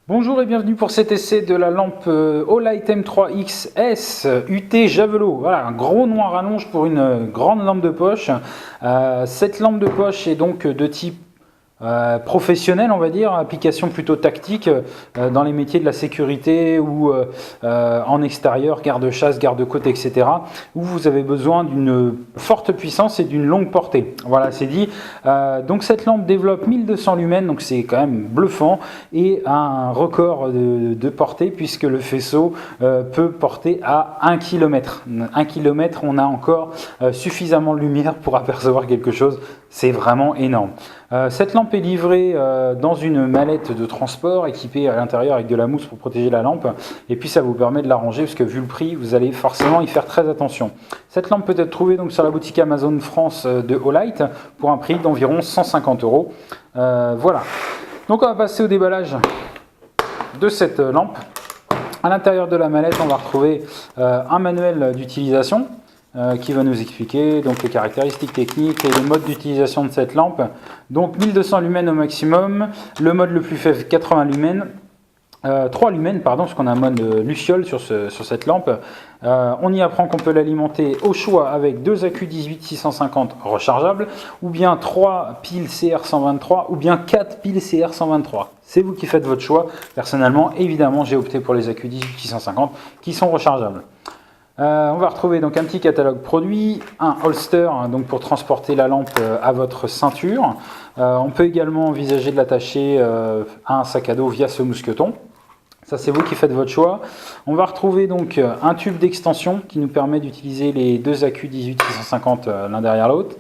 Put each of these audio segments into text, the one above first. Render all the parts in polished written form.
Bonjour et bienvenue pour cet essai de la lampe Olight M3XS UT Javelot. Voilà, un gros noir rallonge pour une grande lampe de poche. Cette lampe de poche est donc de type professionnel, on va dire, application plutôt tactique dans les métiers de la sécurité ou en extérieur, garde-chasse, garde-côte, etc. où vous avez besoin d'une forte puissance et d'une longue portée. Voilà, c'est dit. Donc cette lampe développe 1200 lumens, donc c'est quand même bluffant, et a un record de portée puisque le faisceau peut porter à 1 km. 1 km, on a encore suffisamment de lumière pour apercevoir quelque chose. C'est vraiment énorme. Cette lampe est livrée dans une mallette de transport équipée à l'intérieur avec de la mousse pour protéger la lampe, et puis ça vous permet de la ranger parce que vu le prix vous allez forcément y faire très attention. Cette lampe peut être trouvée donc sur la boutique Amazon France de Olight pour un prix d'environ 150 €. Voilà, donc on va passer au déballage de cette lampe. À l'intérieur de la mallette on va retrouver un manuel d'utilisation qui va nous expliquer donc les caractéristiques techniques et le mode d'utilisation de cette lampe. Donc 1200 lumens au maximum, le mode le plus faible 80 lumens, 3 lumens pardon, parce qu'on a un mode luciole sur cette lampe. On y apprend qu'on peut l'alimenter au choix avec 2 accus 18-650 rechargeables, ou bien 3 piles CR123, ou bien 4 piles CR123. C'est vous qui faites votre choix. Personnellement, évidemment, j'ai opté pour les accus 18-650 qui sont rechargeables. On va retrouver donc un petit catalogue produit, un holster donc pour transporter la lampe à votre ceinture. On peut également envisager de l'attacher à un sac à dos via ce mousqueton. Ça, c'est vous qui faites votre choix. On va retrouver donc un tube d'extension qui nous permet d'utiliser les 2 accus 18-650 l'un derrière l'autre.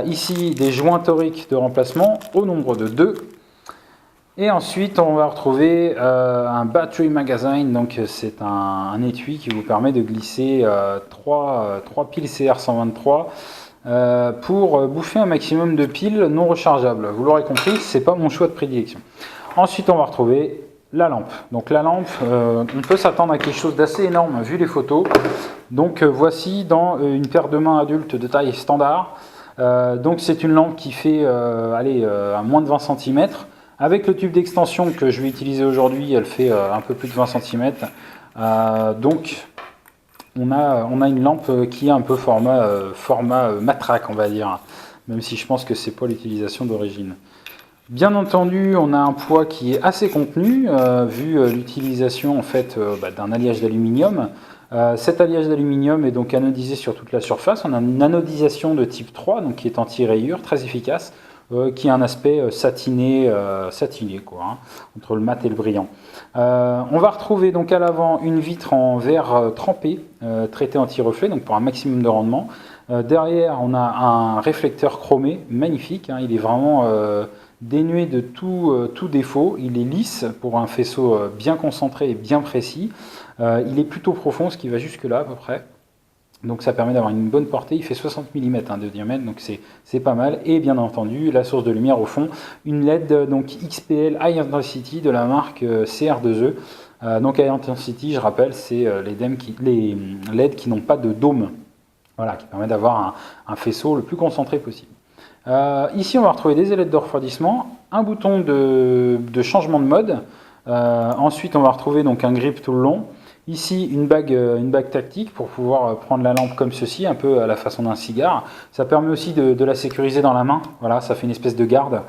Ici, des joints toriques de remplacement au nombre de 2. Et ensuite, on va retrouver un battery magazine, donc c'est un étui qui vous permet de glisser 3 piles CR123 pour bouffer un maximum de piles non rechargeables. Vous l'aurez compris, ce n'est pas mon choix de prédilection. Ensuite, on va retrouver la lampe. Donc la lampe, on peut s'attendre à quelque chose d'assez énorme vu les photos. Donc voici dans une paire de mains adultes de taille standard. Donc c'est une lampe qui fait à moins de 20 cm. Avec le tube d'extension que je vais utiliser aujourd'hui, elle fait un peu plus de 20 cm. Donc on a une lampe qui est un peu format matraque, on va dire, même si je pense que c'est pas l'utilisation d'origine. Bien entendu, on a un poids qui est assez contenu, vu l'utilisation en fait d'un alliage d'aluminium. Cet alliage d'aluminium est donc anodisé sur toute la surface. On a une anodisation de type 3, donc qui est anti-rayure, très efficace. Qui a un aspect satiné quoi, hein, entre le mat et le brillant. On va retrouver donc à l'avant une vitre en verre trempé, traité anti-reflet, donc pour un maximum de rendement. Derrière, on a un réflecteur chromé, magnifique, hein, il est vraiment dénué de tout défaut. Il est lisse pour un faisceau bien concentré et bien précis. Il est plutôt profond, ce qui va jusque là à peu près. Donc ça permet d'avoir une bonne portée, il fait 60 mm de diamètre, donc c'est pas mal. Et bien entendu, la source de lumière au fond, une LED donc XPL High Intensity de la marque CR2E. Donc High Intensity, je rappelle, c'est les LED qui n'ont pas de dôme, voilà, qui permet d'avoir un faisceau le plus concentré possible. Ici, on va retrouver des ailettes de refroidissement, un bouton de changement de mode. Ensuite, on va retrouver donc un grip tout le long. Ici, une bague tactique pour pouvoir prendre la lampe comme ceci, un peu à la façon d'un cigare. Ça permet aussi de la sécuriser dans la main. Voilà, ça fait une espèce de garde.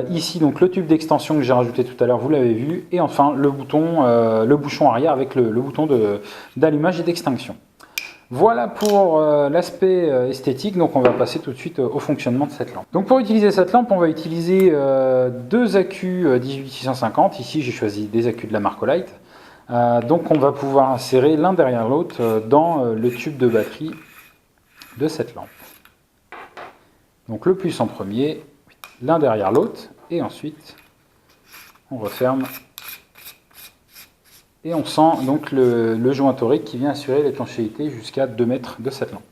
Ici, donc le tube d'extension que j'ai rajouté tout à l'heure, vous l'avez vu. Et enfin, le bouchon arrière avec le bouton d'allumage et d'extinction. Voilà pour l'aspect esthétique, donc on va passer tout de suite au fonctionnement de cette lampe. Donc pour utiliser cette lampe, on va utiliser 2 accus 18650. Ici, j'ai choisi des accus de la marque Olight. Donc on va pouvoir insérer l'un derrière l'autre dans le tube de batterie de cette lampe. Donc le plus en premier, l'un derrière l'autre, et ensuite on referme. Et on sent donc le joint torique qui vient assurer l'étanchéité jusqu'à 2 mètres de cette lampe.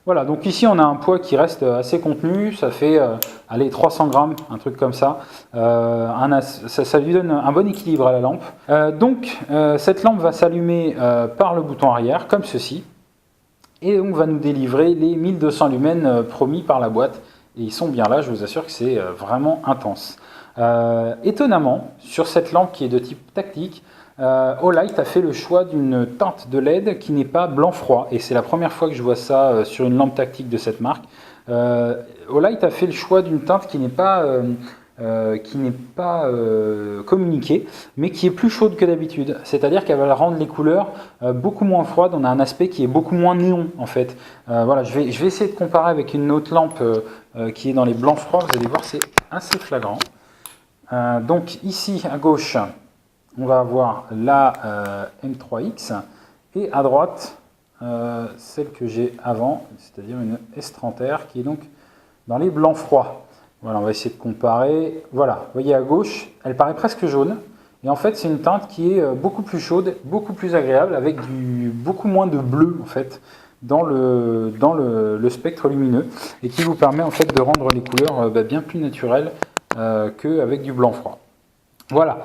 Voilà, donc ici on a un poids qui reste assez contenu, ça fait 300 grammes, un truc comme ça. Ça lui donne un bon équilibre à la lampe. Cette lampe va s'allumer par le bouton arrière, comme ceci. Et on va nous délivrer les 1200 lumens promis par la boîte. Et ils sont bien là, je vous assure que c'est vraiment intense. Étonnamment, sur cette lampe qui est de type tactique, Olight a fait le choix d'une teinte de LED qui n'est pas blanc froid, et c'est la première fois que je vois ça sur une lampe tactique de cette marque. Olight a fait le choix d'une teinte qui n'est pas communiquée, mais qui est plus chaude que d'habitude. C'est-à-dire qu'elle va rendre les couleurs beaucoup moins froides. On a un aspect qui est beaucoup moins néon en fait. Voilà, je vais essayer de comparer avec une autre lampe qui est dans les blancs froids. Vous allez voir, c'est assez flagrant. Donc ici à gauche, on va avoir la M3X et à droite, celle que j'ai avant, c'est-à-dire une S30R qui est donc dans les blancs froids. Voilà, on va essayer de comparer. Voilà, vous voyez à gauche, elle paraît presque jaune. Et en fait, c'est une teinte qui est beaucoup plus chaude, beaucoup plus agréable, avec beaucoup moins de bleu en fait dans le spectre lumineux, et qui vous permet en fait de rendre les couleurs bien plus naturelles qu'avec du blanc froid. Voilà,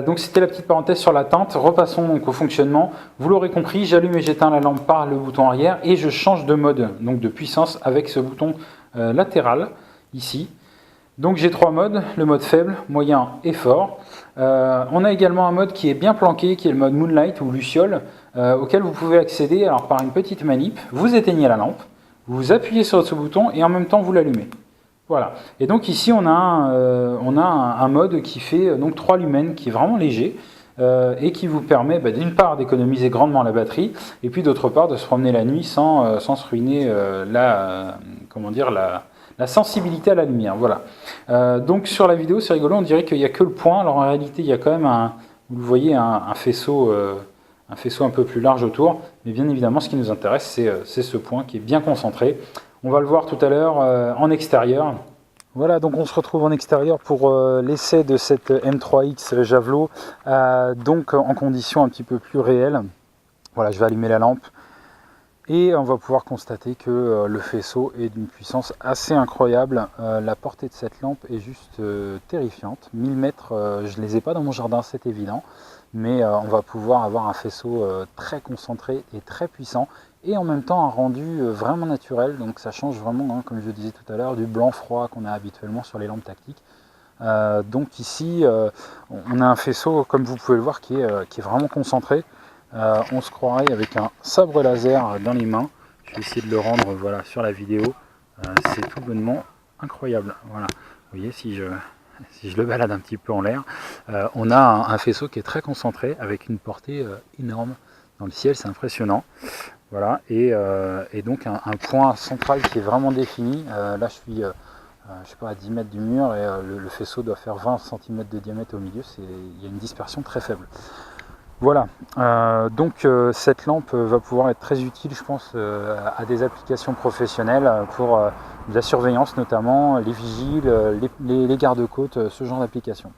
donc c'était la petite parenthèse sur la teinte. Repassons donc au fonctionnement. Vous l'aurez compris, j'allume et j'éteins la lampe par le bouton arrière et je change de mode, donc de puissance, avec ce bouton latéral ici. Donc j'ai trois modes, le mode faible, moyen et fort. On a également un mode qui est bien planqué, qui est le mode Moonlight ou Luciole, auquel vous pouvez accéder alors, par une petite manip. Vous éteignez la lampe, vous appuyez sur ce bouton et en même temps vous l'allumez. Voilà. Et donc ici on a un mode qui fait donc 3 lumens, qui est vraiment léger et qui vous permet d'une part d'économiser grandement la batterie et puis d'autre part de se promener la nuit sans se ruiner la sensibilité à la lumière. Voilà. Donc sur la vidéo, c'est rigolo, on dirait qu'il n'y a que le point. Alors en réalité, il y a quand même vous voyez, un faisceau un peu plus large autour. Mais bien évidemment, ce qui nous intéresse, c'est ce point qui est bien concentré. On va le voir tout à l'heure en extérieur. Voilà, donc on se retrouve en extérieur pour l'essai de cette M3X Javelot, donc en conditions un petit peu plus réelles. Voilà, je vais allumer la lampe. Et on va pouvoir constater que le faisceau est d'une puissance assez incroyable. La portée de cette lampe est juste terrifiante. 1000 mètres, je ne les ai pas dans mon jardin, c'est évident. Mais on va pouvoir avoir un faisceau très concentré et très puissant. Et en même temps un rendu vraiment naturel. Donc ça change vraiment, comme je le disais tout à l'heure, du blanc froid qu'on a habituellement sur les lampes tactiques. Donc ici, on a un faisceau, comme vous pouvez le voir, qui est vraiment concentré. On se croirait avec un sabre laser dans les mains. Je vais essayer de le rendre voilà, sur la vidéo. C'est tout bonnement incroyable. Voilà. Vous voyez, si je le balade un petit peu en l'air, on a un faisceau qui est très concentré avec une portée énorme dans le ciel. C'est impressionnant. Voilà. Et donc un point central qui est vraiment défini. Là, je suis je sais pas, à 10 mètres du mur et le faisceau doit faire 20 cm de diamètre au milieu. Il y a une dispersion très faible. Voilà, donc cette lampe va pouvoir être très utile, je pense, à des applications professionnelles pour la surveillance notamment, les vigiles, les gardes-côtes, ce genre d'application.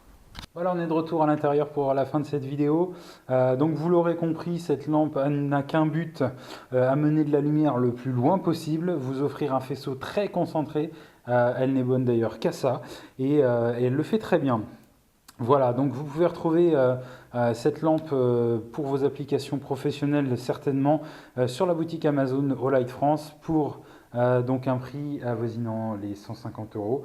Voilà, on est de retour à l'intérieur pour la fin de cette vidéo. Donc vous l'aurez compris, cette lampe n'a qu'un but, amener de la lumière le plus loin possible, vous offrir un faisceau très concentré, elle n'est bonne d'ailleurs qu'à ça, et elle le fait très bien. Voilà, donc vous pouvez retrouver cette lampe pour vos applications professionnelles certainement sur la boutique Amazon Olight France pour donc un prix avoisinant les 150 €.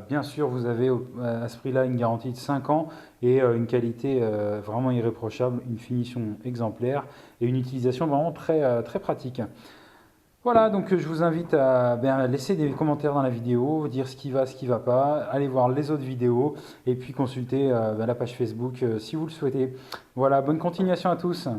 Bien sûr, vous avez à ce prix-là une garantie de 5 ans et une qualité vraiment irréprochable, une finition exemplaire et une utilisation vraiment très, très pratique. Voilà, donc je vous invite à laisser des commentaires dans la vidéo, dire ce qui va pas, aller voir les autres vidéos et puis consulter la page Facebook si vous le souhaitez. Voilà, bonne continuation à tous.